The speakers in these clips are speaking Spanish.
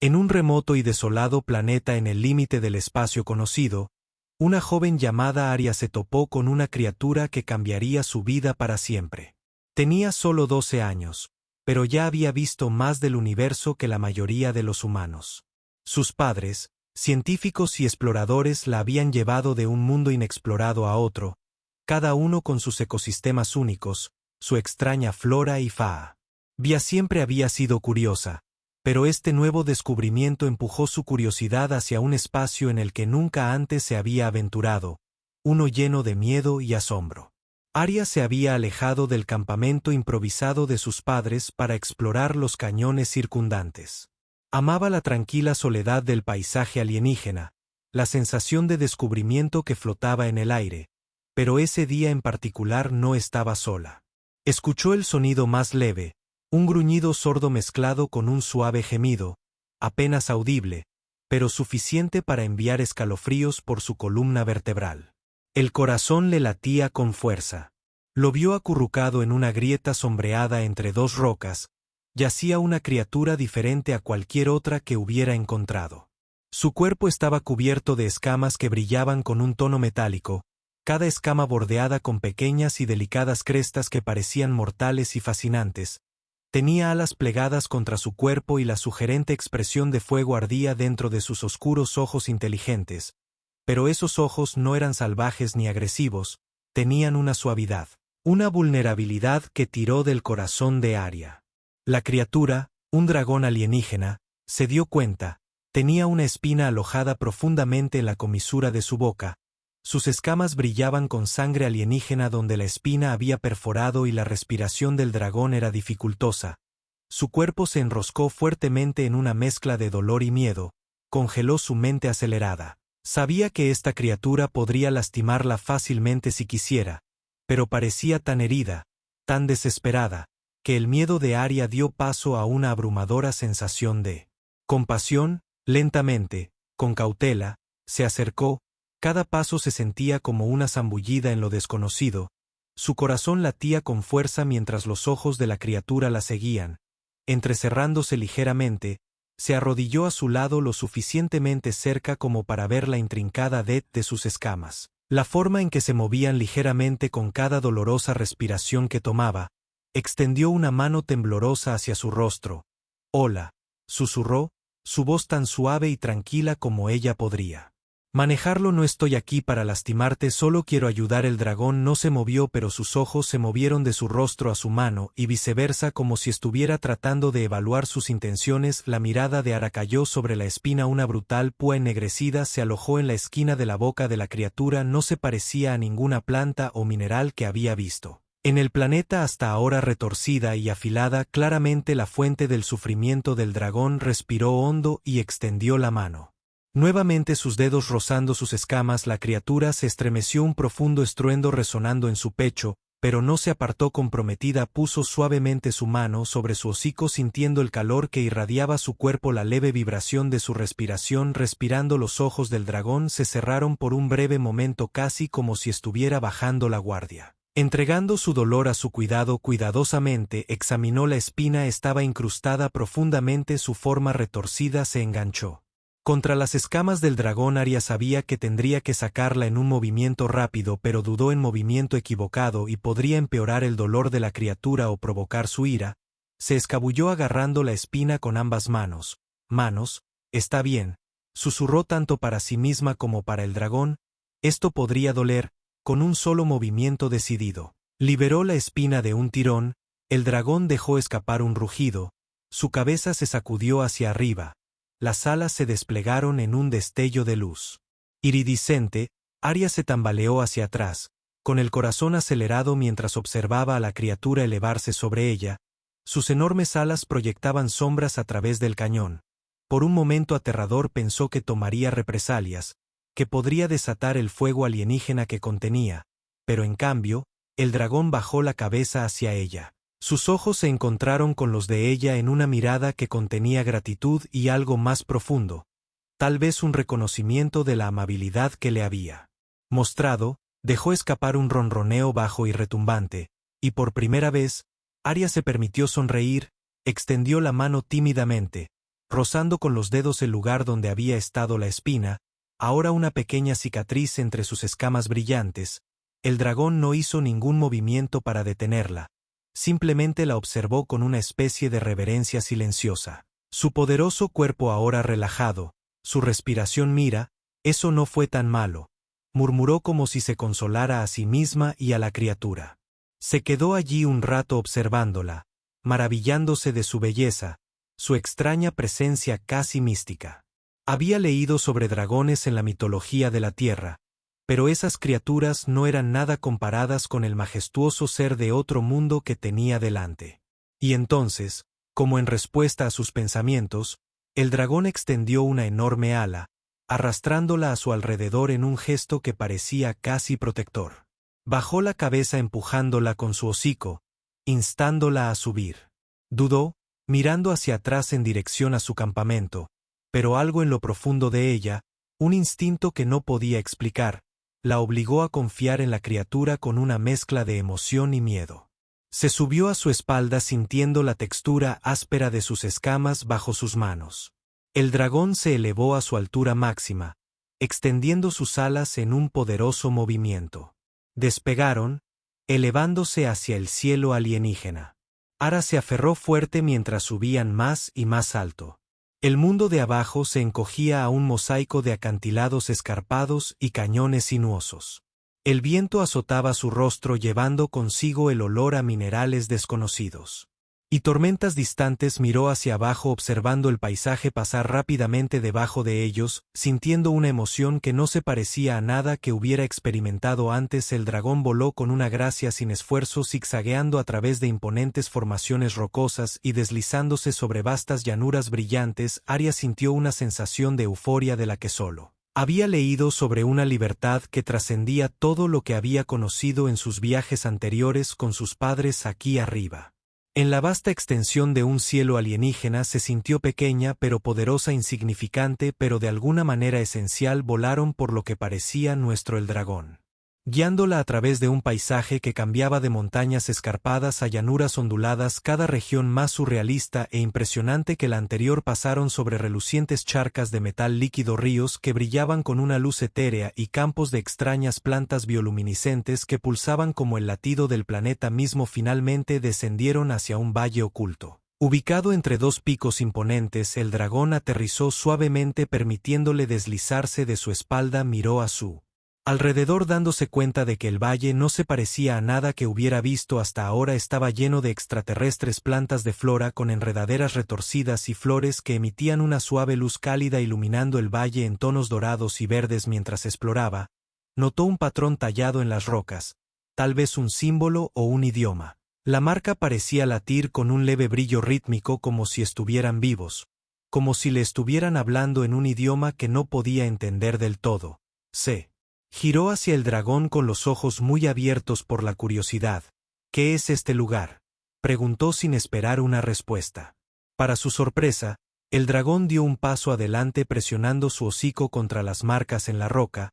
En un remoto y desolado planeta en el límite del espacio conocido, una joven llamada Aria se topó con una criatura que cambiaría su vida para siempre. Tenía solo 12 años, pero ya había visto más del universo que la mayoría de los humanos. Sus padres, científicos y exploradores, la habían llevado de un mundo inexplorado a otro, cada uno con sus ecosistemas únicos, su extraña flora y fauna. Via siempre había sido curiosa, pero este nuevo descubrimiento empujó su curiosidad hacia un espacio en el que nunca antes se había aventurado, uno lleno de miedo y asombro. Aria se había alejado del campamento improvisado de sus padres para explorar los cañones circundantes. Amaba la tranquila soledad del paisaje alienígena, la sensación de descubrimiento que flotaba en el aire, pero ese día en particular no estaba sola. Escuchó el sonido más leve, un gruñido sordo mezclado con un suave gemido, apenas audible, pero suficiente para enviar escalofríos por su columna vertebral. El corazón le latía con fuerza. Lo vio acurrucado en una grieta sombreada entre dos rocas. Yacía una criatura diferente a cualquier otra que hubiera encontrado. Su cuerpo estaba cubierto de escamas que brillaban con un tono metálico, cada escama bordeada con pequeñas y delicadas crestas que parecían mortales y fascinantes. Tenía alas plegadas contra su cuerpo y la sugerente expresión de fuego ardía dentro de sus oscuros ojos inteligentes. Pero esos ojos no eran salvajes ni agresivos, tenían una suavidad, una vulnerabilidad que tiró del corazón de Aria. La criatura, un dragón alienígena, se dio cuenta, tenía una espina alojada profundamente en la comisura de su boca. Sus escamas brillaban con sangre alienígena donde la espina había perforado y la respiración del dragón era dificultosa. Su cuerpo se enroscó fuertemente en una mezcla de dolor y miedo, congeló su mente acelerada. Sabía que esta criatura podría lastimarla fácilmente si quisiera, pero parecía tan herida, tan desesperada, que el miedo de Aria dio paso a una abrumadora sensación de compasión. Lentamente, con cautela, se acercó. Cada paso se sentía como una zambullida en lo desconocido. Su corazón latía con fuerza mientras los ojos de la criatura la seguían. Entrecerrándose ligeramente, se arrodilló a su lado lo suficientemente cerca como para ver la intrincada det de sus escamas, la forma en que se movían ligeramente con cada dolorosa respiración que tomaba. Extendió una mano temblorosa hacia su rostro. «Hola», susurró, su voz tan suave y tranquila como ella podría manejarlo. «No estoy aquí para lastimarte, solo quiero ayudar». El dragón no se movió, pero sus ojos se movieron de su rostro a su mano y viceversa, como si estuviera tratando de evaluar sus intenciones. La mirada de Aria cayó sobre la espina. Una brutal púa ennegrecida se alojó en la esquina de la boca de la criatura. No se parecía a ninguna planta o mineral que había visto en el planeta hasta ahora. Retorcida y afilada, claramente la fuente del sufrimiento del dragón. Respiró hondo y extendió la mano. Nuevamente sus dedos rozando sus escamas, la criatura se estremeció, un profundo estruendo resonando en su pecho, pero no se apartó. Comprometida, puso suavemente su mano sobre su hocico, sintiendo el calor que irradiaba su cuerpo, la leve vibración de su respiración. Respirando, los ojos del dragón se cerraron por un breve momento, casi como si estuviera bajando la guardia. Entregando su dolor a su cuidado, cuidadosamente examinó la espina. Estaba incrustada profundamente, su forma retorcida se enganchó contra las escamas del dragón. Aria sabía que tendría que sacarla en un movimiento rápido, pero dudó. En movimiento equivocado y podría empeorar el dolor de la criatura o provocar su ira. Se escabulló agarrando la espina con ambas manos. «Manos, está bien», susurró tanto para sí misma como para el dragón. «Esto podría doler». Con un solo movimiento decidido, liberó la espina de un tirón. El dragón dejó escapar un rugido. Su cabeza se sacudió hacia arriba. Las alas se desplegaron en un destello de luz iridiscente. Aria se tambaleó hacia atrás, con el corazón acelerado mientras observaba a la criatura elevarse sobre ella. Sus enormes alas proyectaban sombras a través del cañón. Por un momento aterrador pensó que tomaría represalias, que podría desatar el fuego alienígena que contenía, pero en cambio, el dragón bajó la cabeza hacia ella. Sus ojos se encontraron con los de ella en una mirada que contenía gratitud y algo más profundo, tal vez un reconocimiento de la amabilidad que le había mostrado. Dejó escapar un ronroneo bajo y retumbante, y por primera vez, Aria se permitió sonreír. Extendió la mano tímidamente, rozando con los dedos el lugar donde había estado la espina, ahora una pequeña cicatriz entre sus escamas brillantes. El dragón no hizo ningún movimiento para detenerla, simplemente la observó con una especie de reverencia silenciosa. Su poderoso cuerpo ahora relajado, su respiración mira, eso no fue tan malo, murmuró como si se consolara a sí misma y a la criatura. Se quedó allí un rato observándola, maravillándose de su belleza, su extraña presencia casi mística. Había leído sobre dragones en la mitología de la tierra, pero esas criaturas no eran nada comparadas con el majestuoso ser de otro mundo que tenía delante. Y entonces, como en respuesta a sus pensamientos, el dragón extendió una enorme ala, arrastrándola a su alrededor en un gesto que parecía casi protector. Bajó la cabeza empujándola con su hocico, instándola a subir. Dudó, mirando hacia atrás en dirección a su campamento, pero algo en lo profundo de ella, un instinto que no podía explicar, la obligó a confiar en la criatura con una mezcla de emoción y miedo. Se subió a su espalda sintiendo la textura áspera de sus escamas bajo sus manos. El dragón se elevó a su altura máxima, extendiendo sus alas en un poderoso movimiento. Despegaron, elevándose hacia el cielo alienígena. Ara se aferró fuerte mientras subían más y más alto. El mundo de abajo se encogía a un mosaico de acantilados escarpados y cañones sinuosos. El viento azotaba su rostro llevando consigo el olor a minerales desconocidos. Y tormentas distantes miró hacia abajo observando el paisaje pasar rápidamente debajo de ellos, sintiendo una emoción que no se parecía a nada que hubiera experimentado antes. El dragón voló con una gracia sin esfuerzo, zigzagueando a través de imponentes formaciones rocosas y deslizándose sobre vastas llanuras brillantes. Arya sintió una sensación de euforia de la que solo había leído, sobre una libertad que trascendía todo lo que había conocido en sus viajes anteriores con sus padres aquí arriba. En la vasta extensión de un cielo alienígena se sintió pequeña pero poderosa, insignificante pero de alguna manera esencial. Volaron por lo que parecía el dragón, guiándola a través de un paisaje que cambiaba de montañas escarpadas a llanuras onduladas, cada región más surrealista e impresionante que la anterior. Pasaron sobre relucientes charcas de metal líquido, ríos que brillaban con una luz etérea y campos de extrañas plantas bioluminiscentes que pulsaban como el latido del planeta mismo. Finalmente descendieron hacia un valle oculto. Ubicado entre dos picos imponentes, el dragón aterrizó suavemente permitiéndole deslizarse de su espalda. Miró a su alrededor dándose cuenta de que el valle no se parecía a nada que hubiera visto hasta ahora. Estaba lleno de extraterrestres plantas de flora con enredaderas retorcidas y flores que emitían una suave luz cálida iluminando el valle en tonos dorados y verdes. Mientras exploraba, notó un patrón tallado en las rocas, tal vez un símbolo o un idioma. La marca parecía latir con un leve brillo rítmico, como si estuvieran vivos, como si le estuvieran hablando en un idioma que no podía entender del todo. Se giró hacia el dragón con los ojos muy abiertos por la curiosidad. ¿Qué es este lugar?, preguntó sin esperar una respuesta. Para su sorpresa, el dragón dio un paso adelante presionando su hocico contra las marcas en la roca.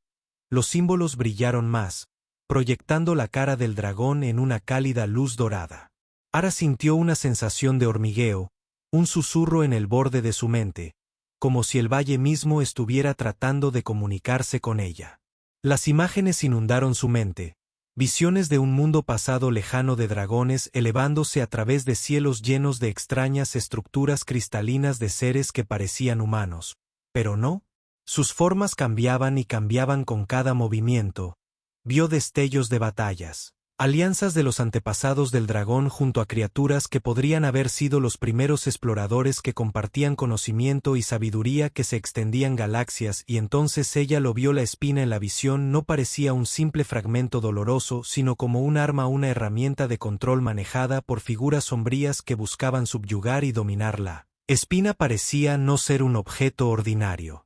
Los símbolos brillaron más, proyectando la cara del dragón en una cálida luz dorada. Ara sintió una sensación de hormigueo, un susurro en el borde de su mente, como si el valle mismo estuviera tratando de comunicarse con ella. Las imágenes inundaron su mente, visiones de un mundo pasado lejano de dragones elevándose a través de cielos llenos de extrañas estructuras cristalinas de seres que parecían humanos, pero no. Sus formas cambiaban y cambiaban con cada movimiento. Vio destellos de batallas, alianzas de los antepasados del dragón junto a criaturas que podrían haber sido los primeros exploradores que compartían conocimiento y sabiduría que se extendían galaxias. Y entonces ella lo vio. La espina en la visión no parecía un simple fragmento doloroso, sino como un arma, una herramienta de control manejada por figuras sombrías que buscaban subyugar y dominar. La espina parecía no ser un objeto ordinario.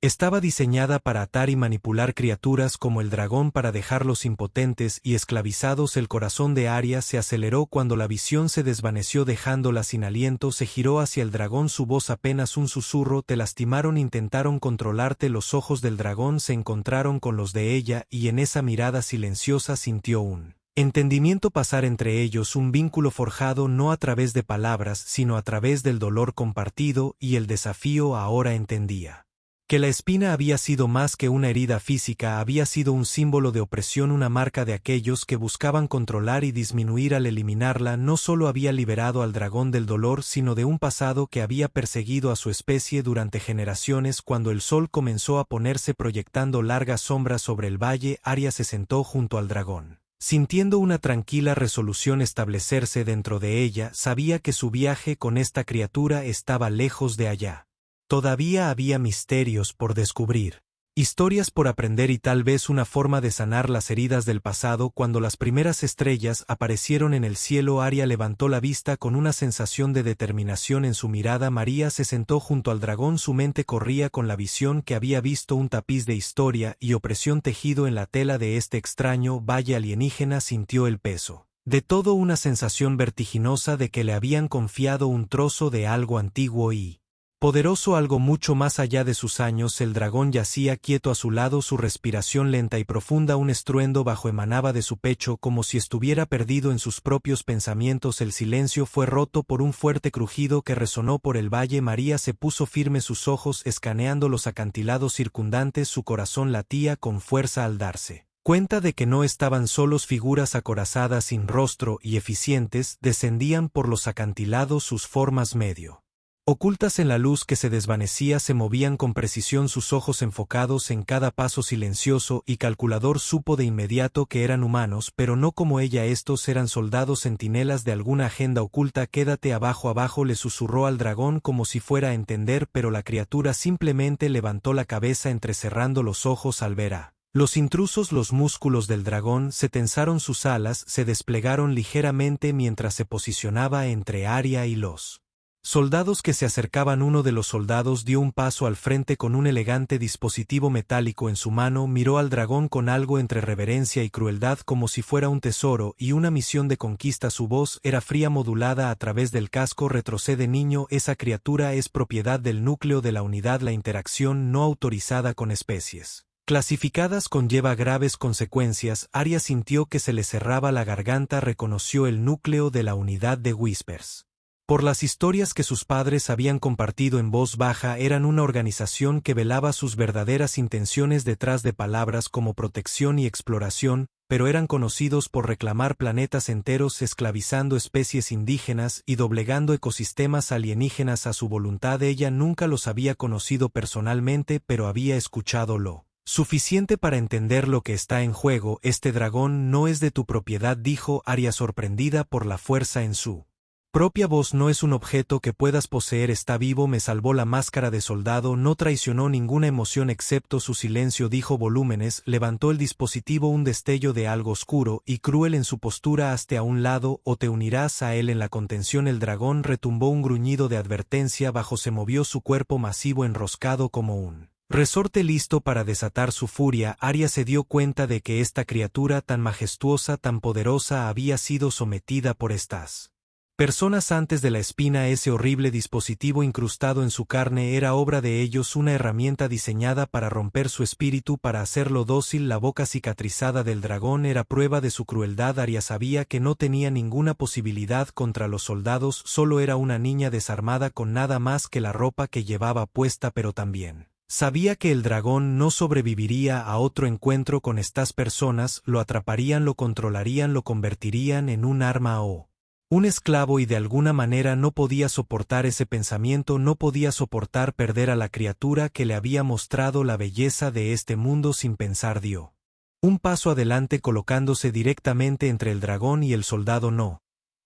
Estaba diseñada para atar y manipular criaturas como el dragón, para dejarlos impotentes y esclavizados. El corazón de Arya se aceleró cuando la visión se desvaneció dejándola sin aliento. Se giró hacia el dragón, su voz apenas un susurro. Te lastimaron, intentaron controlarte. Los ojos del dragón se encontraron con los de ella y en esa mirada silenciosa sintió un Entendimiento pasar entre ellos un vínculo forjado no a través de palabras sino a través del dolor compartido y el desafío ahora entendía. Que la espina había sido más que una herida física, había sido un símbolo de opresión, una marca de aquellos que buscaban controlar y disminuir. Al eliminarla no solo había liberado al dragón del dolor sino de un pasado que había perseguido a su especie durante generaciones. Cuando el sol comenzó a ponerse proyectando largas sombras sobre el valle, Arya se sentó junto al dragón. Sintiendo una tranquila resolución establecerse dentro de ella, sabía que su viaje con esta criatura estaba lejos de allá. Todavía había misterios por descubrir, historias por aprender y tal vez una forma de sanar las heridas del pasado. Cuando las primeras estrellas aparecieron en el cielo, Arya levantó la vista con una sensación de determinación en su mirada. María se sentó junto al dragón, su mente corría con la visión que había visto, un tapiz de historia y opresión tejido en la tela de este extraño valle alienígena. Sintió el peso de todo, una sensación vertiginosa de que le habían confiado un trozo de algo antiguo y poderoso, algo mucho más allá de sus años. El dragón yacía quieto a su lado, su respiración lenta y profunda, un estruendo bajo emanaba de su pecho como si estuviera perdido en sus propios pensamientos. El silencio fue roto por un fuerte crujido que resonó por el valle. María se puso firme, sus ojos escaneando los acantilados circundantes, su corazón latía con fuerza al darse cuenta de que no estaban solos. Figuras acorazadas, sin rostro y eficientes, descendían por los acantilados, sus formas medio ocultas en la luz que se desvanecía, se movían con precisión, sus ojos enfocados en cada paso silencioso y calculador. Supo de inmediato que eran humanos, pero no como ella. Estos eran soldados, centinelas de alguna agenda oculta. Quédate abajo, abajo, le susurró al dragón como si fuera a entender, pero la criatura simplemente levantó la cabeza entrecerrando los ojos al ver a los intrusos. Los músculos del dragón se tensaron, sus alas se desplegaron ligeramente mientras se posicionaba entre Arya y los soldados que se acercaban. Uno de los soldados dio un paso al frente con un elegante dispositivo metálico en su mano, miró al dragón con algo entre reverencia y crueldad, como si fuera un tesoro y una misión de conquista. Su voz era fría, modulada a través del casco. Retrocede, niño, esa criatura es propiedad del núcleo de la unidad. La interacción no autorizada con especies clasificadas conlleva graves consecuencias. Arya sintió que se le cerraba la garganta. Reconoció el núcleo de la unidad de Whispers. Por las historias que sus padres habían compartido en voz baja, eran una organización que velaba sus verdaderas intenciones detrás de palabras como protección y exploración, pero eran conocidos por reclamar planetas enteros, esclavizando especies indígenas y doblegando ecosistemas alienígenas a su voluntad. Ella nunca los había conocido personalmente, pero había escuchado lo suficiente para entender lo que está en juego. Este dragón no es de tu propiedad, dijo Arya, sorprendida por la fuerza en su propia voz. No es un objeto que puedas poseer, está vivo. Me salvó. La máscara de soldado no traicionó ninguna emoción excepto su silencio, dijo volúmenes. Levantó el dispositivo, un destello de algo oscuro y cruel en su postura. Hazte a un lado o te unirás a él en la contención. El dragón retumbó un gruñido de advertencia bajo, se movió su cuerpo masivo, enroscado como un resorte listo para desatar su furia. Arya se dio cuenta de que esta criatura tan majestuosa, tan poderosa, había sido sometida por estas personas antes de la espina. Ese horrible dispositivo incrustado en su carne era obra de ellos, una herramienta diseñada para romper su espíritu, para hacerlo dócil. La boca cicatrizada del dragón era prueba de su crueldad. Arya sabía que no tenía ninguna posibilidad contra los soldados, solo era una niña desarmada con nada más que la ropa que llevaba puesta, pero también sabía que el dragón no sobreviviría a otro encuentro con estas personas. Lo atraparían, lo controlarían, lo convertirían en un arma o un esclavo, y de alguna manera no podía soportar ese pensamiento, no podía soportar perder a la criatura que le había mostrado la belleza de este mundo. Sin pensar dio un paso adelante, colocándose directamente entre el dragón y el soldado. No,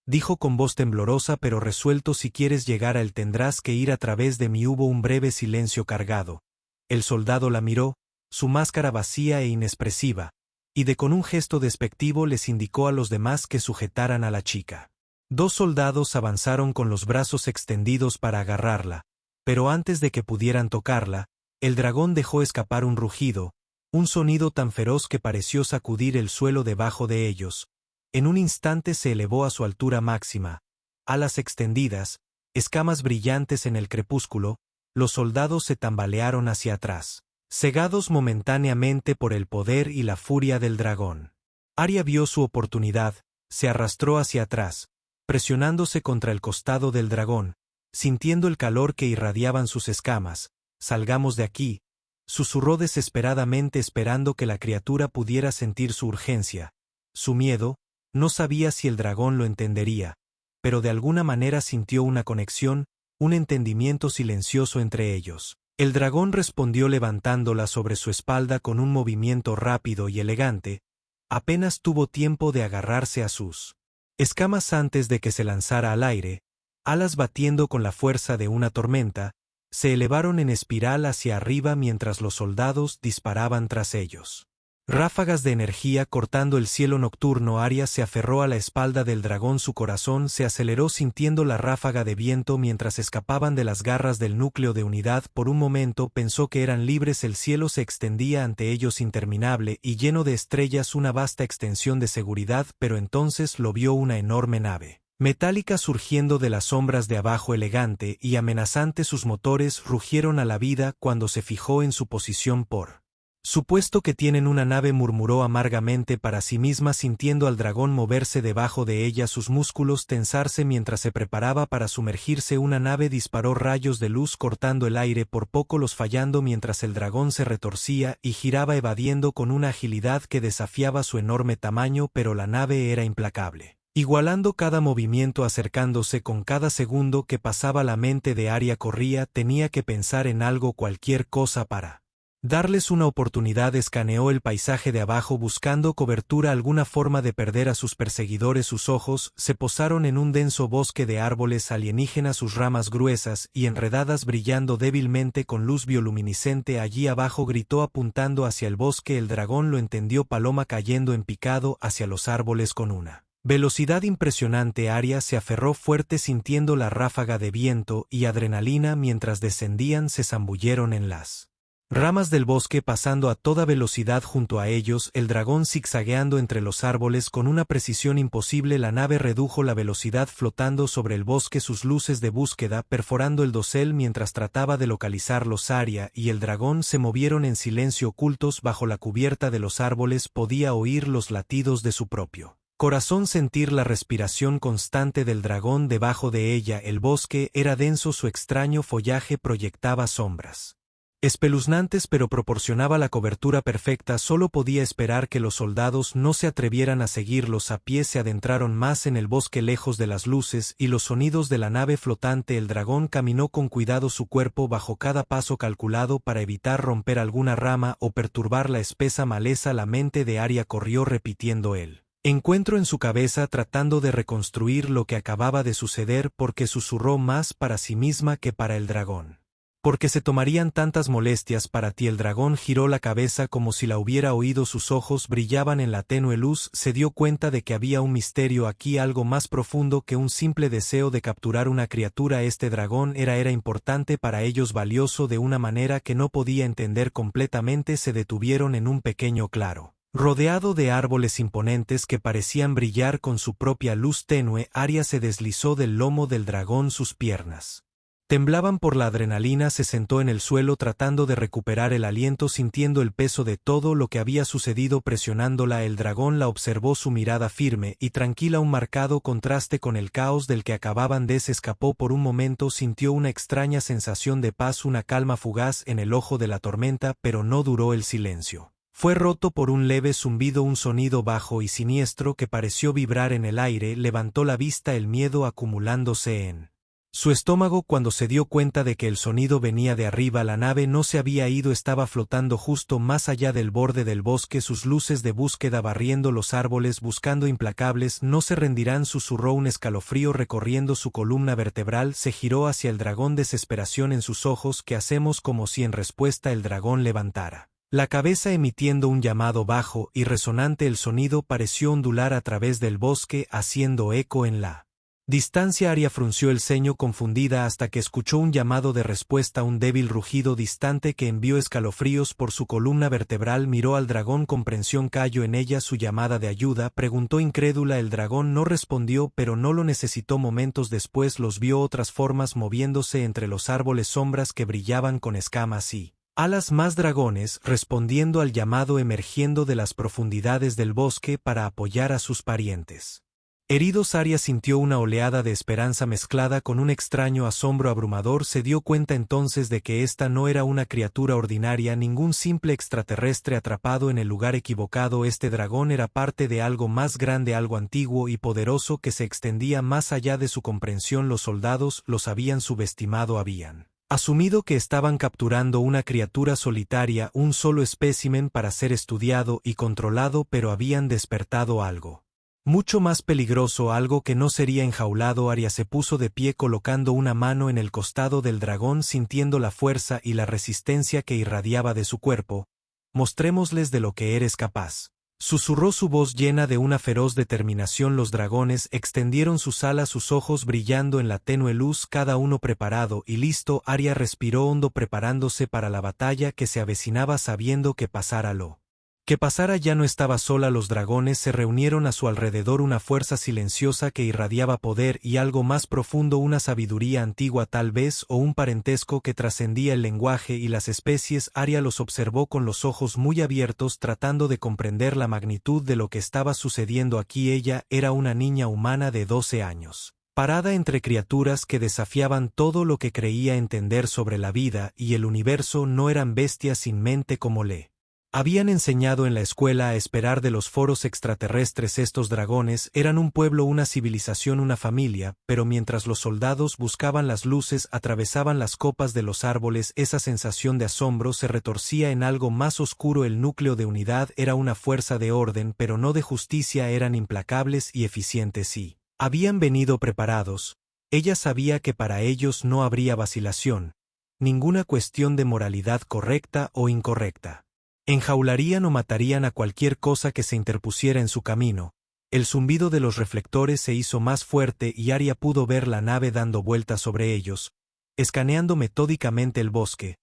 dijo con voz temblorosa pero resuelto, si quieres llegar a él tendrás que ir a través de mí. Hubo un breve silencio cargado. El soldado la miró, su máscara vacía e inexpresiva, y con un gesto despectivo les indicó a los demás que sujetaran a la chica. Dos soldados avanzaron con los brazos extendidos para agarrarla, pero antes de que pudieran tocarla, el dragón dejó escapar un rugido, un sonido tan feroz que pareció sacudir el suelo debajo de ellos. En un instante se elevó a su altura máxima, alas extendidas, escamas brillantes en el crepúsculo. Los soldados se tambalearon hacia atrás, cegados momentáneamente por el poder y la furia del dragón. Arya vio su oportunidad, se arrastró hacia atrás, presionándose contra el costado del dragón, sintiendo el calor que irradiaban sus escamas. «Salgamos de aquí», susurró desesperadamente esperando que la criatura pudiera sentir su urgencia. Su miedo, no sabía si el dragón lo entendería, pero de alguna manera sintió una conexión, un entendimiento silencioso entre ellos. El dragón respondió levantándola sobre su espalda con un movimiento rápido y elegante. Apenas tuvo tiempo de agarrarse a sus escamas antes de que se lanzara al aire, alas batiendo con la fuerza de una tormenta, se elevaron en espiral hacia arriba mientras los soldados disparaban tras ellos. Ráfagas de energía cortando el cielo nocturno. Arya se aferró a la espalda del dragón, su corazón se aceleró sintiendo la ráfaga de viento mientras escapaban de las garras del núcleo de unidad. Por un momento pensó que eran libres, el cielo se extendía ante ellos interminable y lleno de estrellas, una vasta extensión de seguridad, pero entonces lo vio una enorme nave metálica surgiendo de las sombras de abajo, elegante y amenazante. Sus motores rugieron a la vida cuando se fijó en su posición. Por supuesto que tienen una nave, murmuró amargamente para sí misma sintiendo al dragón moverse debajo de ella, sus músculos tensarse mientras se preparaba para sumergirse. Una nave disparó rayos de luz cortando el aire, por poco los fallando mientras el dragón se retorcía y giraba evadiendo con una agilidad que desafiaba su enorme tamaño, pero la nave era implacable, igualando cada movimiento, acercándose con cada segundo que pasaba. La mente de Arya corría, tenía que pensar en algo, cualquier cosa para darles una oportunidad. Escaneó el paisaje de abajo buscando cobertura, alguna forma de perder a sus perseguidores. Sus ojos se posaron en un denso bosque de árboles alienígenas, sus ramas gruesas y enredadas brillando débilmente con luz bioluminiscente. Allí abajo, gritó apuntando hacia el bosque. El dragón lo entendió, paloma cayendo en picado hacia los árboles con una velocidad impresionante. Arya se aferró fuerte sintiendo la ráfaga de viento y adrenalina mientras descendían. Se zambulleron en las ramas del bosque pasando a toda velocidad junto a ellos, el dragón zigzagueando entre los árboles con una precisión imposible. La nave redujo la velocidad flotando sobre el bosque, sus luces de búsqueda perforando el dosel mientras trataba de localizarlos. Arya y el dragón se movieron en silencio, ocultos bajo la cubierta de los árboles. Podía oír los latidos de su propio corazón, sentir la respiración constante del dragón debajo de ella. El bosque era denso, su extraño follaje proyectaba sombras espeluznantes pero proporcionaba la cobertura perfecta. Solo podía esperar que los soldados no se atrevieran a seguirlos a pie. Se adentraron más en el bosque, lejos de las luces y los sonidos de la nave flotante. El dragón caminó con cuidado, su cuerpo bajo cada paso calculado para evitar romper alguna rama o perturbar la espesa maleza. La mente de Arya corrió repitiendo el encuentro en su cabeza, tratando de reconstruir lo que acababa de suceder, porque susurró más para sí misma que para el dragón. ¿Por qué se tomarían tantas molestias para ti? El dragón giró la cabeza como si la hubiera oído, sus ojos brillaban en la tenue luz. Se dio cuenta de que había un misterio aquí, algo más profundo que un simple deseo de capturar una criatura. Este dragón era importante para ellos, valioso de una manera que no podía entender completamente. Se detuvieron en un pequeño claro, rodeado de árboles imponentes que parecían brillar con su propia luz tenue. Arya se deslizó del lomo del dragón, sus piernas temblaban por la adrenalina. Se sentó en el suelo tratando de recuperar el aliento, sintiendo el peso de todo lo que había sucedido presionándola. El dragón la observó, su mirada firme y tranquila, un marcado contraste con el caos del que acababan de se escapó. Por un momento sintió una extraña sensación de paz, una calma fugaz en el ojo de la tormenta, pero no duró. El silencio fue roto por un leve zumbido, un sonido bajo y siniestro que pareció vibrar en el aire. Levantó la vista, el miedo acumulándose en su estómago cuando se dio cuenta de que el sonido venía de arriba. La nave no se había ido, estaba flotando justo más allá del borde del bosque, sus luces de búsqueda barriendo los árboles, buscando implacables. No se rendirán, susurró, un escalofrío recorriendo su columna vertebral. Se giró hacia el dragón, desesperación en sus ojos. ¿Qué hacemos? Como si en respuesta el dragón levantara la cabeza emitiendo un llamado bajo y resonante. El sonido pareció ondular a través del bosque, haciendo eco en la distancia. Arya frunció el ceño confundida hasta que escuchó un llamado de respuesta, un débil rugido distante que envió escalofríos por su columna vertebral. Miró al dragón, comprensión cayó en ella, su llamada de ayuda, preguntó incrédula. El dragón no respondió, pero no lo necesitó. Momentos después los vio, otras formas moviéndose entre los árboles, sombras que brillaban con escamas y Alas más dragones respondiendo al llamado emergiendo de las profundidades del bosque para apoyar a sus parientes. Heridos, Arya sintió una oleada de esperanza mezclada con un extraño asombro abrumador. Se dio cuenta entonces de que esta no era una criatura ordinaria, ningún simple extraterrestre atrapado en el lugar equivocado. Este dragón era parte de algo más grande, algo antiguo y poderoso que se extendía más allá de su comprensión. Los soldados los habían subestimado, habían asumido que estaban capturando una criatura solitaria, un solo espécimen para ser estudiado y controlado, pero habían despertado algo mucho más peligroso, algo que no sería enjaulado. Arya se puso de pie colocando una mano en el costado del dragón, sintiendo la fuerza y la resistencia que irradiaba de su cuerpo. Mostrémosles de lo que eres capaz. Susurró su voz llena de una feroz determinación. Los dragones extendieron sus alas, sus ojos brillando en la tenue luz, cada uno preparado y listo. Arya respiró hondo, preparándose para la batalla que se avecinaba, sabiendo que pasara lo que pasara ya no estaba sola. Los dragones se reunieron a su alrededor, una fuerza silenciosa que irradiaba poder y algo más profundo, una sabiduría antigua tal vez, o un parentesco que trascendía el lenguaje y las especies. Arya los observó con los ojos muy abiertos, tratando de comprender la magnitud de lo que estaba sucediendo aquí. Ella era una niña humana de 12 años, parada entre criaturas que desafiaban todo lo que creía entender sobre la vida y el universo. No eran bestias sin mente como le habían enseñado en la escuela a esperar de los foros extraterrestres. Estos dragones eran un pueblo, una civilización, una familia, pero mientras los soldados buscaban las luces, atravesaban las copas de los árboles, esa sensación de asombro se retorcía en algo más oscuro. El núcleo de unidad era una fuerza de orden, pero no de justicia. Eran implacables y eficientes y habían venido preparados. Ella sabía que para ellos no habría vacilación, ninguna cuestión de moralidad correcta o incorrecta. Enjaularían o matarían a cualquier cosa que se interpusiera en su camino. El zumbido de los reflectores se hizo más fuerte y Arya pudo ver la nave dando vueltas sobre ellos, escaneando metódicamente el bosque.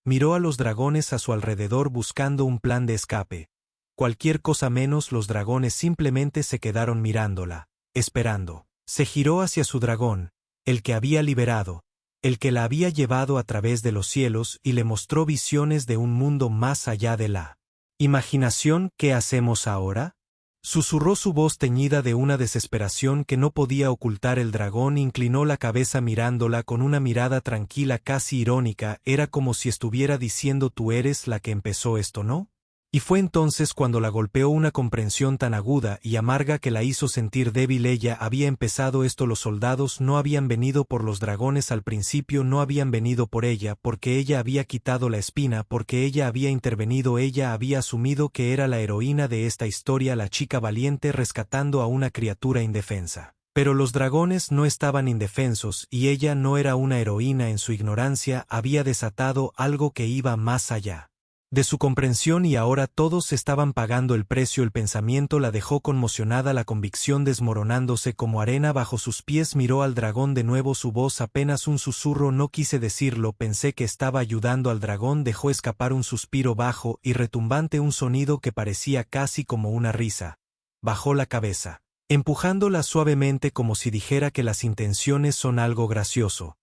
Miró a los dragones a su alrededor buscando un plan de escape. Cualquier cosa menos. Los dragones simplemente se quedaron mirándola, esperando. Se giró hacia su dragón, el que había liberado, el que la había llevado a través de los cielos, y le mostró visiones de un mundo más allá de la imaginación. ¿Qué hacemos ahora?, susurró su voz teñida de una desesperación que no podía ocultar. El dragón inclinó la cabeza mirándola con una mirada tranquila, casi irónica. Era como si estuviera diciendo: tú eres la que empezó esto, ¿no? Y fue entonces cuando la golpeó una comprensión tan aguda y amarga que la hizo sentir débil. Ella había empezado esto. Los soldados no habían venido por los dragones al principio, no habían venido por ella, porque ella había quitado la espina, porque ella había intervenido. Ella había asumido que era la heroína de esta historia, la chica valiente rescatando a una criatura indefensa. Pero los dragones no estaban indefensos, y ella no era una heroína. En su ignorancia había desatado algo que iba más allá de su comprensión, y ahora todos estaban pagando el precio. El pensamiento la dejó conmocionada, la convicción desmoronándose como arena bajo sus pies. Miró al dragón de nuevo, su voz apenas un susurro: no quise decirlo, pensé que estaba ayudando al dragón. Dejó escapar un suspiro bajo y retumbante, un sonido que parecía casi como una risa. Bajó la cabeza, empujándola suavemente como si dijera que las intenciones son algo gracioso.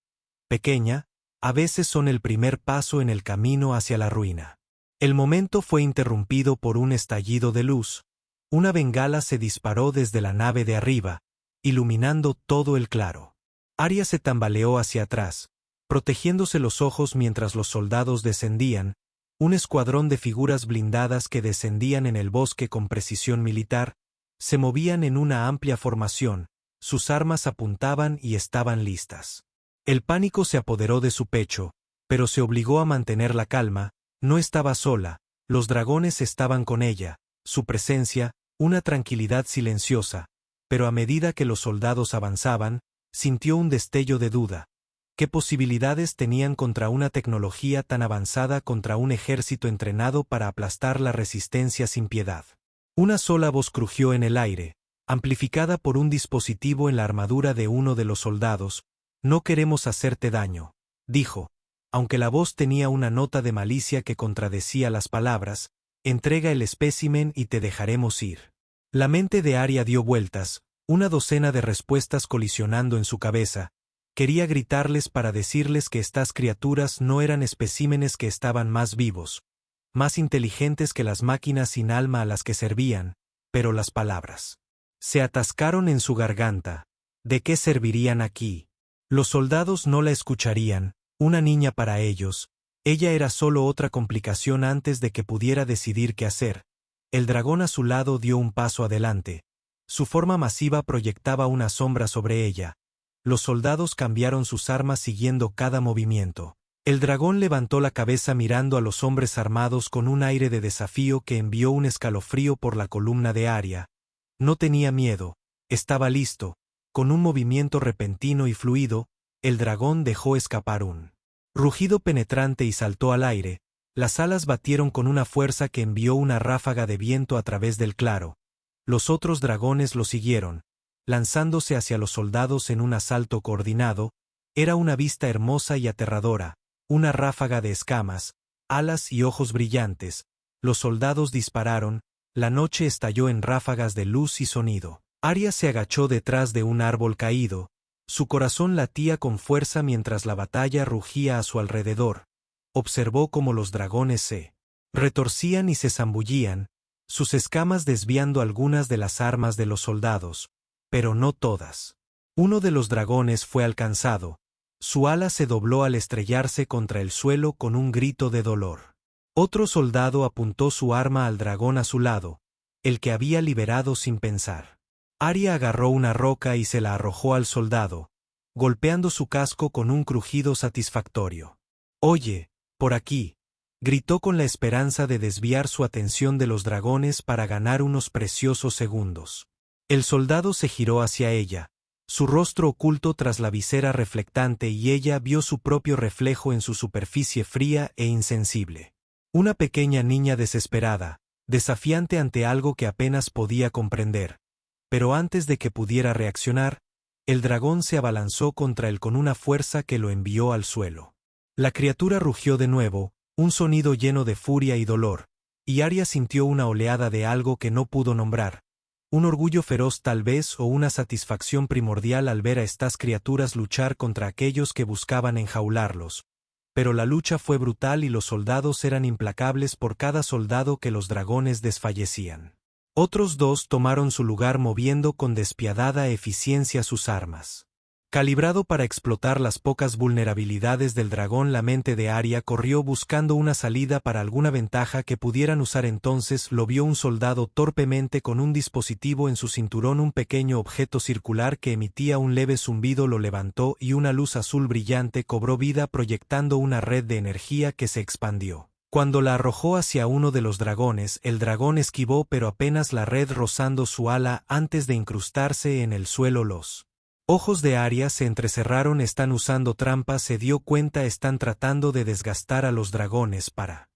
Pequeña, a veces son el primer paso en el camino hacia la ruina. El momento fue interrumpido por un estallido de luz. Una bengala se disparó desde la nave de arriba, iluminando todo el claro. Arya se tambaleó hacia atrás, protegiéndose los ojos mientras los soldados descendían, un escuadrón de figuras blindadas que descendían en el bosque con precisión militar, se movían en una amplia formación, sus armas apuntaban y estaban listas. El pánico se apoderó de su pecho, pero se obligó a mantener la calma. No estaba sola, los dragones estaban con ella, su presencia, una tranquilidad silenciosa, pero a medida que los soldados avanzaban, sintió un destello de duda. ¿Qué posibilidades tenían contra una tecnología tan avanzada, contra un ejército entrenado para aplastar la resistencia sin piedad? Una sola voz crujió en el aire, amplificada por un dispositivo en la armadura de uno de los soldados: no queremos hacerte daño, dijo. Aunque la voz tenía una nota de malicia que contradecía las palabras: entrega el espécimen y te dejaremos ir. La mente de Arya dio vueltas, una docena de respuestas colisionando en su cabeza. Quería gritarles para decirles que estas criaturas no eran especímenes, que estaban más vivos, más inteligentes que las máquinas sin alma a las que servían, pero las palabras se atascaron en su garganta. ¿De qué servirían aquí? Los soldados no la escucharían, una niña para ellos. Ella era solo otra complicación antes de que pudiera decidir qué hacer. El dragón a su lado dio un paso adelante. Su forma masiva proyectaba una sombra sobre ella. Los soldados cambiaron sus armas siguiendo cada movimiento. El dragón levantó la cabeza mirando a los hombres armados con un aire de desafío que envió un escalofrío por la columna de Arya. No tenía miedo, estaba listo. Con un movimiento repentino y fluido, el dragón dejó escapar un rugido penetrante y saltó al aire. Las alas batieron con una fuerza que envió una ráfaga de viento a través del claro. Los otros dragones lo siguieron, lanzándose hacia los soldados en un asalto coordinado. Era una vista hermosa y aterradora, una ráfaga de escamas, alas y ojos brillantes. Los soldados dispararon, la noche estalló en ráfagas de luz y sonido. Arya se agachó detrás de un árbol caído. Su corazón latía con fuerza mientras la batalla rugía a su alrededor. Observó cómo los dragones se retorcían y se zambullían, sus escamas desviando algunas de las armas de los soldados, pero no todas. Uno de los dragones fue alcanzado. Su ala se dobló al estrellarse contra el suelo con un grito de dolor. Otro soldado apuntó su arma al dragón a su lado, el que había liberado sin pensar. Arya agarró una roca y se la arrojó al soldado, golpeando su casco con un crujido satisfactorio. «Oye, por aquí», gritó con la esperanza de desviar su atención de los dragones para ganar unos preciosos segundos. El soldado se giró hacia ella, su rostro oculto tras la visera reflectante, y ella vio su propio reflejo en su superficie fría e insensible. Una pequeña niña desesperada, desafiante ante algo que apenas podía comprender. Pero antes de que pudiera reaccionar, el dragón se abalanzó contra él con una fuerza que lo envió al suelo. La criatura rugió de nuevo, un sonido lleno de furia y dolor, y Arya sintió una oleada de algo que no pudo nombrar. Un orgullo feroz tal vez, o una satisfacción primordial al ver a estas criaturas luchar contra aquellos que buscaban enjaularlos. Pero la lucha fue brutal y los soldados eran implacables por cada soldado que los dragones desfallecían. Otros dos tomaron su lugar moviendo con despiadada eficiencia sus armas. Calibrado para explotar las pocas vulnerabilidades del dragón, la mente de Arya corrió buscando una salida para alguna ventaja que pudieran usar. Entonces lo vio un soldado torpemente con un dispositivo en su cinturón, un pequeño objeto circular que emitía un leve zumbido. Lo levantó y una luz azul brillante cobró vida proyectando una red de energía que se expandió. Cuando la arrojó hacia uno de los dragones, el dragón esquivó, pero apenas la red rozando su ala antes de incrustarse en el suelo. Los ojos de Arya se entrecerraron. Están usando trampas, se dio cuenta. Están tratando de desgastar a los dragones para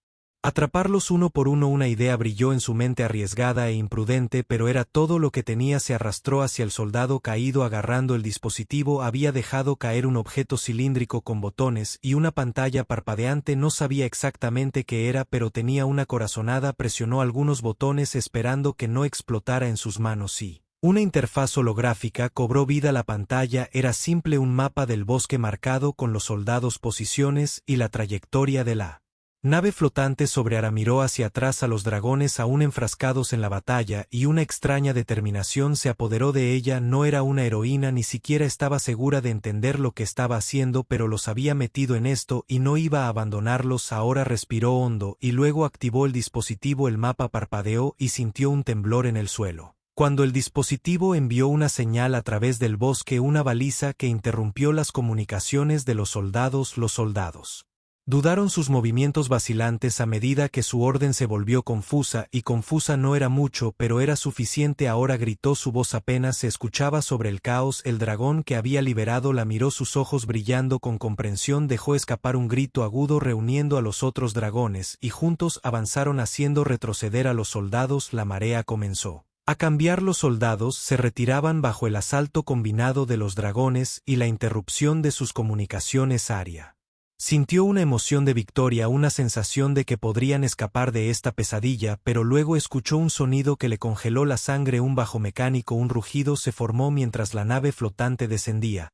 atraparlos uno por uno. Una idea brilló en su mente, arriesgada e imprudente, pero era todo lo que tenía. Se arrastró hacia el soldado caído agarrando el dispositivo. Había dejado caer un objeto cilíndrico con botones y una pantalla parpadeante. No sabía exactamente qué era, pero tenía una corazonada. Presionó algunos botones esperando que no explotara en sus manos y una interfaz holográfica cobró vida. La pantalla era simple, un mapa del bosque marcado con los soldados, posiciones y la trayectoria de la nave flotante sobre Arya. Miró hacia atrás a los dragones aún enfrascados en la batalla, y una extraña determinación se apoderó de ella. No era una heroína, ni siquiera estaba segura de entender lo que estaba haciendo, pero los había metido en esto y no iba a abandonarlos. Ahora respiró hondo y luego activó el dispositivo. El mapa parpadeó y sintió un temblor en el suelo. Cuando el dispositivo envió una señal a través del bosque, una baliza que interrumpió las comunicaciones de los soldados. Los soldados dudaron sus movimientos vacilantes a medida que su orden se volvió confusa, y confusa no era mucho, pero era suficiente. Ahora gritó, su voz apenas se escuchaba sobre el caos. El dragón que había liberado la miró, sus ojos brillando con comprensión. Dejó escapar un grito agudo reuniendo a los otros dragones, y juntos avanzaron haciendo retroceder a los soldados. La marea comenzó a cambiar. Los soldados se retiraban bajo el asalto combinado de los dragones y la interrupción de sus comunicaciones. Arya sintió una emoción de victoria, una sensación de que podrían escapar de esta pesadilla, pero luego escuchó un sonido que le congeló la sangre, un bajo mecánico. Un rugido se formó mientras la nave flotante descendía.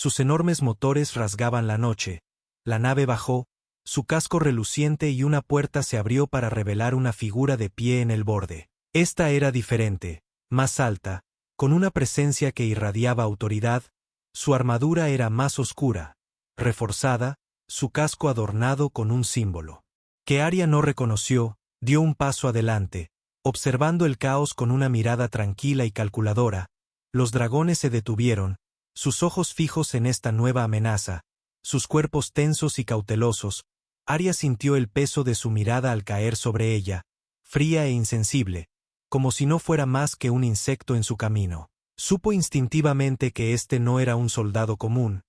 Sus enormes motores rasgaban la noche. La nave bajó, su casco reluciente y una puerta se abrió para revelar una figura de pie en el borde. Esta era diferente, más alta, con una presencia que irradiaba autoridad. Su armadura era más oscura, reforzada, su casco adornado con un símbolo que Arya no reconoció. Dio un paso adelante, observando el caos con una mirada tranquila y calculadora. Los dragones se detuvieron, sus ojos fijos en esta nueva amenaza, sus cuerpos tensos y cautelosos. Arya sintió el peso de su mirada al caer sobre ella, fría e insensible, como si no fuera más que un insecto en su camino. Supo instintivamente que este no era un soldado común.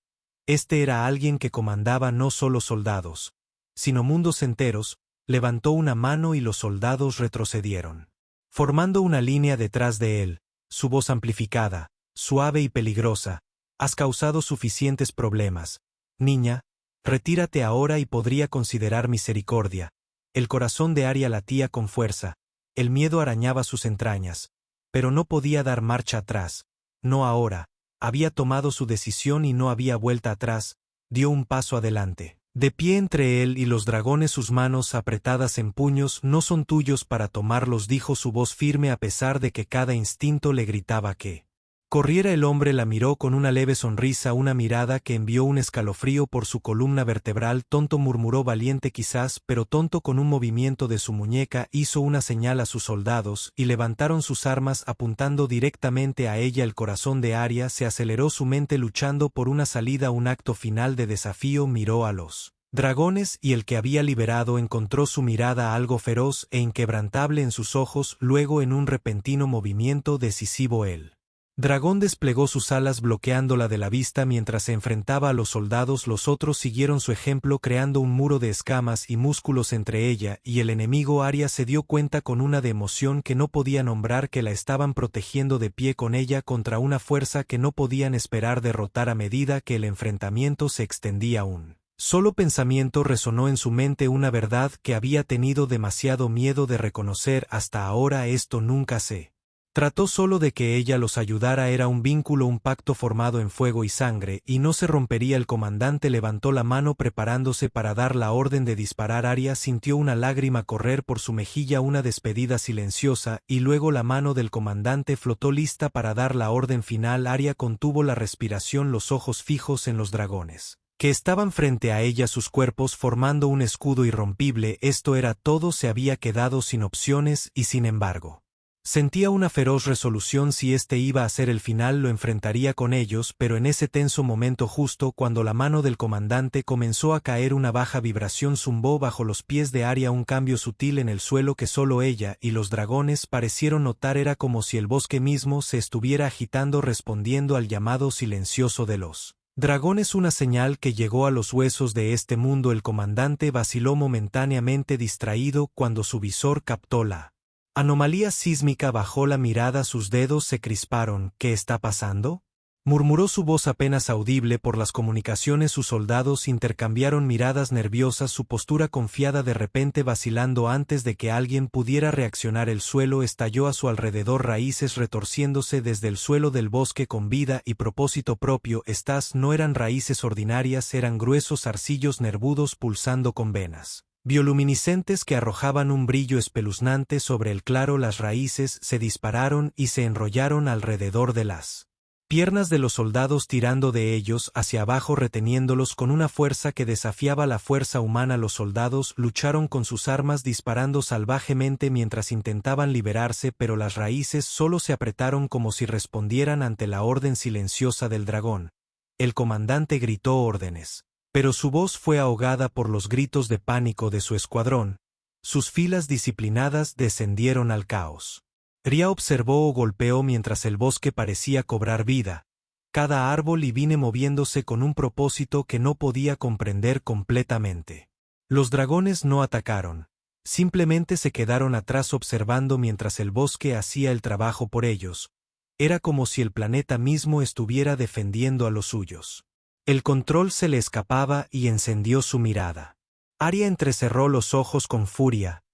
Este era alguien que comandaba no solo soldados, sino mundos enteros. Levantó una mano y los soldados retrocedieron, formando una línea detrás de él. Su voz amplificada, suave y peligrosa: «Has causado suficientes problemas. Niña, retírate ahora y podría considerar misericordia». El corazón de Arya latía con fuerza, el miedo arañaba sus entrañas, pero no podía dar marcha atrás. No ahora. Había tomado su decisión y no había vuelta atrás. Dio un paso adelante. De pie entre él y los dragones, sus manos apretadas en puños. «No son tuyos para tomarlos», dijo su voz firme a pesar de que cada instinto le gritaba que corriera. El hombre la miró con una leve sonrisa, una mirada que envió un escalofrío por su columna vertebral. «Tonto», murmuró, «valiente quizás, pero tonto». Con un movimiento de su muñeca hizo una señal a sus soldados, y levantaron sus armas apuntando directamente a ella. El corazón de Arya se aceleró, su mente luchando por una salida, un acto final de desafío. Miró a los dragones y el que había liberado encontró su mirada algo feroz e inquebrantable en sus ojos. Luego, en un repentino movimiento decisivo, el dragón desplegó sus alas bloqueándola de la vista mientras se enfrentaba a los soldados. Los otros siguieron su ejemplo, creando un muro de escamas y músculos entre ella y el enemigo. Arya se dio cuenta con una de emoción que no podía nombrar que la estaban protegiendo de pie con ella contra una fuerza que no podían esperar derrotar. A medida que el enfrentamiento se extendía, un solo pensamiento resonó en su mente, una verdad que había tenido demasiado miedo de reconocer hasta ahora: esto nunca se trató solo de que ella los ayudara, era un vínculo, un pacto formado en fuego y sangre, y no se rompería. El comandante levantó la mano preparándose para dar la orden de disparar. Arya sintió una lágrima correr por su mejilla, una despedida silenciosa, y luego la mano del comandante flotó lista para dar la orden final. Arya contuvo la respiración, los ojos fijos en los dragones que estaban frente a ella, sus cuerpos formando un escudo irrompible. Esto era todo, se había quedado sin opciones y, sin embargo, sentía una feroz resolución. Si este iba a ser el final, lo enfrentaría con ellos. Pero en ese tenso momento, justo cuando la mano del comandante comenzó a caer, una baja vibración zumbó bajo los pies de Arya, un cambio sutil en el suelo que solo ella y los dragones parecieron notar. Era como si el bosque mismo se estuviera agitando, respondiendo al llamado silencioso de los dragones, una señal que llegó a los huesos de este mundo. El comandante vaciló momentáneamente, distraído, cuando su visor captó la anomalía sísmica. Bajó la mirada, sus dedos se crisparon. «¿Qué está pasando?», murmuró, su voz apenas audible por las comunicaciones. Sus soldados intercambiaron miradas nerviosas, su postura confiada, de repente vacilando antes de que alguien pudiera reaccionar. El suelo estalló a su alrededor, raíces retorciéndose desde el suelo del bosque con vida y propósito propio. Estas no eran raíces ordinarias, eran gruesos arcillos nervudos pulsando con venas bioluminiscentes que arrojaban un brillo espeluznante sobre el claro. Las raíces se dispararon y se enrollaron alrededor de las piernas de los soldados, tirando de ellos hacia abajo, reteniéndolos con una fuerza que desafiaba la fuerza humana. Los soldados lucharon con sus armas, disparando salvajemente mientras intentaban liberarse, pero las raíces solo se apretaron como si respondieran ante la orden silenciosa del dragón. El comandante gritó órdenes, pero su voz fue ahogada por los gritos de pánico de su escuadrón. Sus filas disciplinadas descendieron al caos. Arya observó o golpeó mientras el bosque parecía cobrar vida, cada árbol y vine moviéndose con un propósito que no podía comprender completamente. Los dragones no atacaron, simplemente se quedaron atrás observando mientras el bosque hacía el trabajo por ellos. Era como si el planeta mismo estuviera defendiendo a los suyos. El control se le escapaba y encendió su mirada. Arya entrecerró los ojos con furia.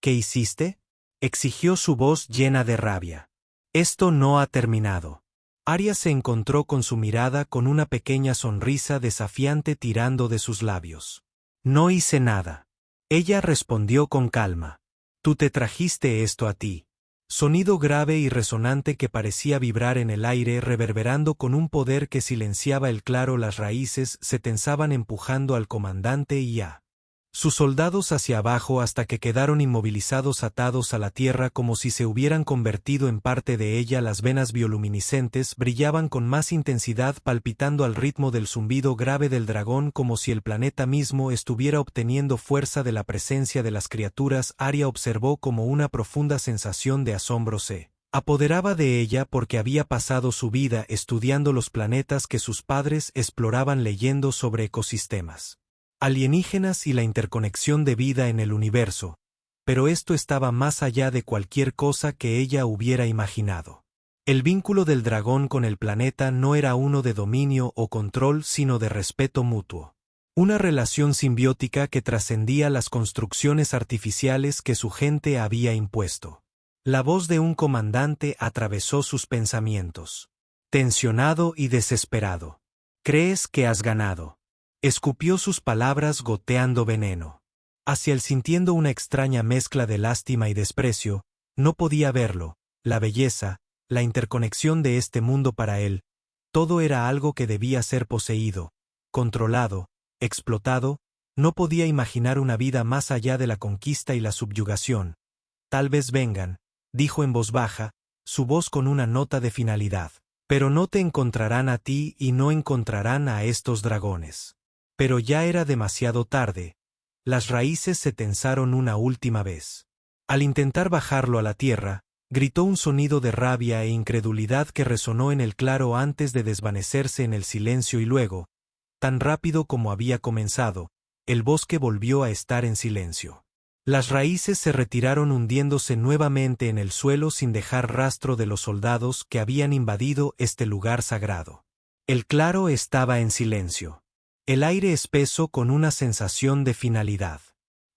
«¿Qué hiciste?», exigió su voz llena de rabia. «Esto no ha terminado». Arya se encontró con su mirada con una pequeña sonrisa desafiante tirando de sus labios. No hice nada. Ella respondió con calma. Tú te trajiste esto a ti. Sonido grave y resonante que parecía vibrar en el aire reverberando con un poder que silenciaba el claro. Las raíces se tensaban empujando al comandante y a sus soldados hacia abajo hasta que quedaron inmovilizados atados a la tierra como si se hubieran convertido en parte de ella. Las venas bioluminiscentes brillaban con más intensidad palpitando al ritmo del zumbido grave del dragón como si el planeta mismo estuviera obteniendo fuerza de la presencia de las criaturas. Arya observó como una profunda sensación de asombro se apoderaba de ella porque había pasado su vida estudiando los planetas que sus padres exploraban leyendo sobre ecosistemas alienígenas y la interconexión de vida en el universo, pero esto estaba más allá de cualquier cosa que ella hubiera imaginado. El vínculo del dragón con el planeta no era uno de dominio o control sino de respeto mutuo. Una relación simbiótica que trascendía las construcciones artificiales que su gente había impuesto. La voz de un comandante atravesó sus pensamientos. Tensionado y desesperado. ¿Crees que has ganado? Escupió sus palabras goteando veneno. Hacia él sintiendo una extraña mezcla de lástima y desprecio, no podía verlo, la belleza, la interconexión de este mundo para él, todo era algo que debía ser poseído, controlado, explotado, no podía imaginar una vida más allá de la conquista y la subyugación. Tal vez vengan, dijo en voz baja, su voz con una nota de finalidad, pero no te encontrarán a ti y no encontrarán a estos dragones. Pero ya era demasiado tarde. Las raíces se tensaron una última vez. Al intentar bajarlo a la tierra, gritó un sonido de rabia e incredulidad que resonó en el claro antes de desvanecerse en el silencio y luego, tan rápido como había comenzado, el bosque volvió a estar en silencio. Las raíces se retiraron hundiéndose nuevamente en el suelo sin dejar rastro de los soldados que habían invadido este lugar sagrado. El claro estaba en silencio. El aire espeso con una sensación de finalidad.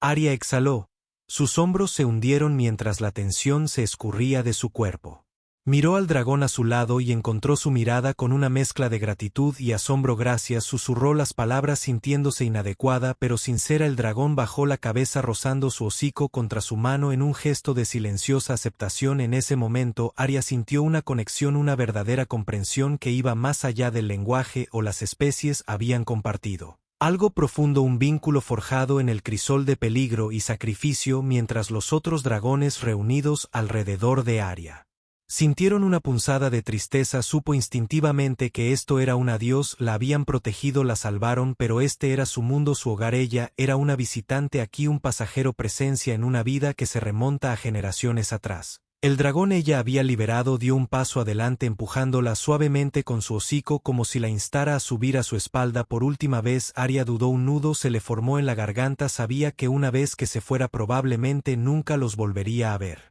Arya exhaló. Sus hombros se hundieron mientras la tensión se escurría de su cuerpo. Miró al dragón a su lado y encontró su mirada con una mezcla de gratitud y asombro. Gracias, susurró las palabras sintiéndose inadecuada pero sincera. El dragón bajó la cabeza rozando su hocico contra su mano en un gesto de silenciosa aceptación. En ese momento Arya sintió una conexión, una verdadera comprensión que iba más allá del lenguaje o las especies habían compartido. Algo profundo, un vínculo forjado en el crisol de peligro y sacrificio mientras los otros dragones reunidos alrededor de Arya sintieron una punzada de tristeza. Supo instintivamente que esto era un adiós. La habían protegido, la salvaron, pero este era su mundo, su hogar. Ella era una visitante aquí, un pasajero, presencia en una vida que se remonta a generaciones atrás. El dragón ella había liberado dio un paso adelante empujándola suavemente con su hocico como si la instara a subir a su espalda por última vez. Arya dudó, un nudo se le formó en la garganta. Sabía que una vez que se fuera probablemente nunca los volvería a ver.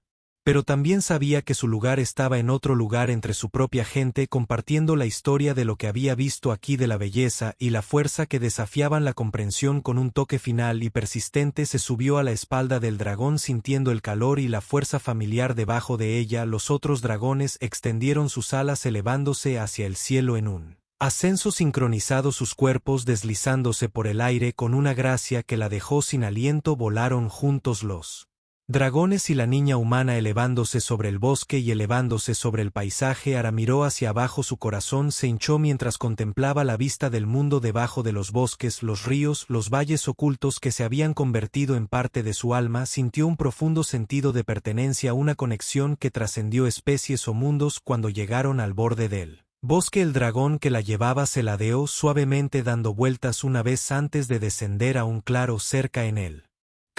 Pero también sabía que su lugar estaba en otro lugar entre su propia gente, compartiendo la historia de lo que había visto aquí, de la belleza y la fuerza que desafiaban la comprensión. Con un toque final y persistente se subió a la espalda del dragón sintiendo el calor y la fuerza familiar debajo de ella. Los otros dragones extendieron sus alas elevándose hacia el cielo en un ascenso sincronizado, sus cuerpos deslizándose por el aire con una gracia que la dejó sin aliento. Volaron juntos los dragones y la niña humana, elevándose sobre el bosque y elevándose sobre el paisaje. Arya miró hacia abajo, su corazón se hinchó mientras contemplaba la vista del mundo debajo de los bosques, los ríos, los valles ocultos que se habían convertido en parte de su alma. Sintió un profundo sentido de pertenencia, una conexión que trascendió especies o mundos. Cuando llegaron al borde del bosque, el dragón que la llevaba se ladeó suavemente dando vueltas una vez antes de descender a un claro cerca en él.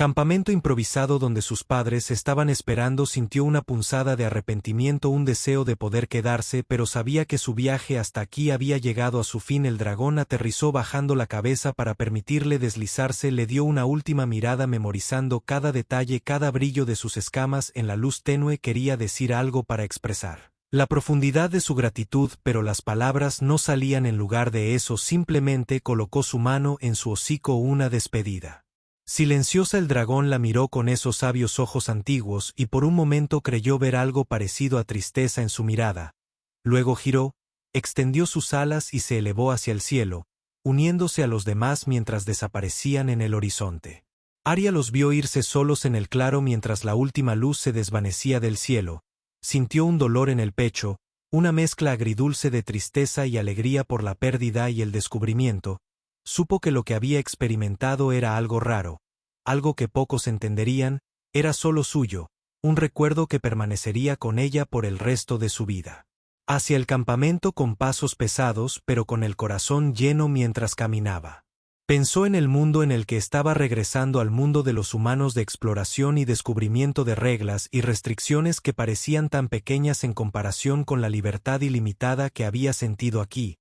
Campamento improvisado donde sus padres estaban esperando. Sintió una punzada de arrepentimiento, un deseo de poder quedarse, pero sabía que su viaje hasta aquí había llegado a su fin. El dragón aterrizó bajando la cabeza para permitirle deslizarse. Le dio una última mirada memorizando cada detalle, cada brillo de sus escamas en la luz tenue. Quería decir algo para expresar la profundidad de su gratitud, pero las palabras no salían. En lugar de eso, simplemente colocó su mano en su hocico, una despedida. Silenciosa, el dragón la miró con esos sabios ojos antiguos y por un momento creyó ver algo parecido a tristeza en su mirada. Luego giró, extendió sus alas y se elevó hacia el cielo, uniéndose a los demás mientras desaparecían en el horizonte. Aria los vio irse solos en el claro mientras la última luz se desvanecía del cielo. Sintió un dolor en el pecho, una mezcla agridulce de tristeza y alegría por la pérdida y el descubrimiento. Supo que lo que había experimentado era algo raro, algo que pocos entenderían, era solo suyo, un recuerdo que permanecería con ella por el resto de su vida. Hacia el campamento con pasos pesados pero con el corazón lleno mientras caminaba. Pensó en el mundo en el que estaba regresando al mundo de los humanos de exploración y descubrimiento de reglas y restricciones que parecían tan pequeñas en comparación con la libertad ilimitada que había sentido aquí,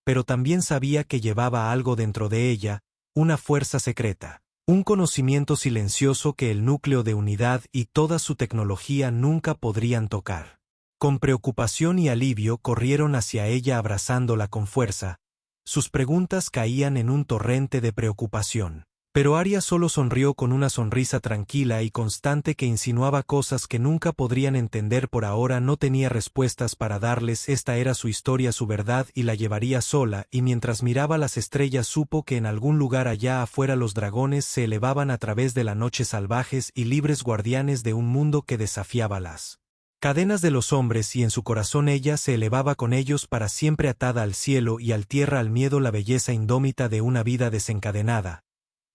pero también sabía que llevaba algo dentro de ella, una fuerza secreta, un conocimiento silencioso que el núcleo de unidad y toda su tecnología nunca podrían tocar. Con preocupación y alivio corrieron hacia ella abrazándola con fuerza. Sus preguntas caían en un torrente de preocupación. Pero Aria solo sonrió con una sonrisa tranquila y constante que insinuaba cosas que nunca podrían entender por ahora. No tenía respuestas para darles, esta era su historia, su verdad y la llevaría sola, y mientras miraba las estrellas supo que en algún lugar allá afuera los dragones se elevaban a través de la noche salvajes y libres guardianes de un mundo que desafiaba las cadenas de los hombres, y en su corazón ella se elevaba con ellos para siempre atada al cielo y al tierra, al miedo, la belleza indómita de una vida desencadenada.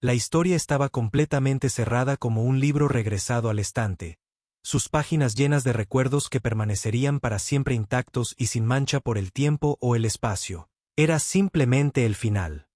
La historia estaba completamente cerrada como un libro regresado al estante, sus páginas llenas de recuerdos que permanecerían para siempre intactos y sin mancha por el tiempo o el espacio. Era simplemente el final.